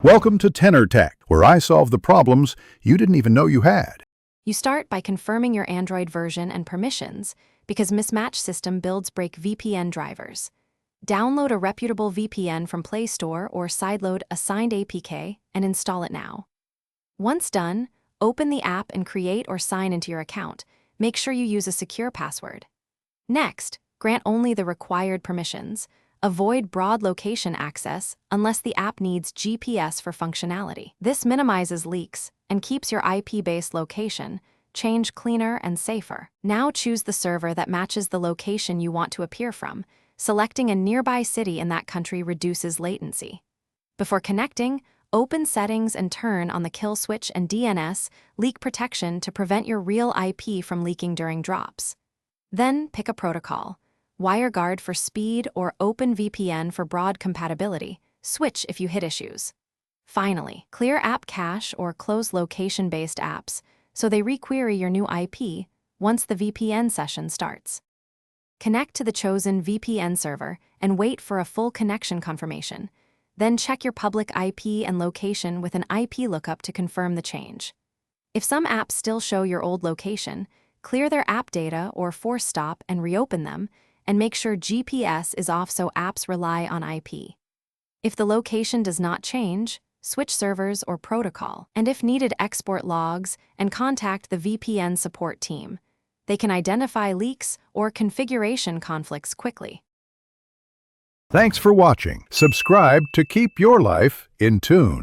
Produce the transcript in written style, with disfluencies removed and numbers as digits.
Welcome to Tenor Tech, where I solve the problems you didn't even know you had. You start by confirming your Android version and permissions because Mismatch System builds break VPN drivers. Download a reputable VPN from Play Store or sideload a signed APK and install it now. Once done, open the app and create or sign into your account. Make sure you use a secure password. Next, grant only the required permissions. Avoid broad location access unless the app needs GPS for functionality. This minimizes leaks and keeps your IP-based location change cleaner and safer. Now choose the server that matches the location you want to appear from. Selecting a nearby city in that country reduces latency. Before connecting, open Settings and turn on the kill switch and DNS leak protection to prevent your real IP from leaking during drops. Then pick a protocol. WireGuard for speed or OpenVPN for broad compatibility. Switch if you hit issues. Finally, clear app cache or close location-based apps so they requery your new IP once the VPN session starts. Connect to the chosen VPN server and wait for a full connection confirmation. Then check your public IP and location with an IP lookup to confirm the change. If some apps still show your old location, clear their app data or force stop and reopen them, and make sure GPS is off so apps rely on IP. If the location does not change, switch servers or protocol, and if needed, export logs and contact the VPN support team. They can identify leaks or configuration conflicts quickly. Thanks for watching. Subscribe to keep your life in tune.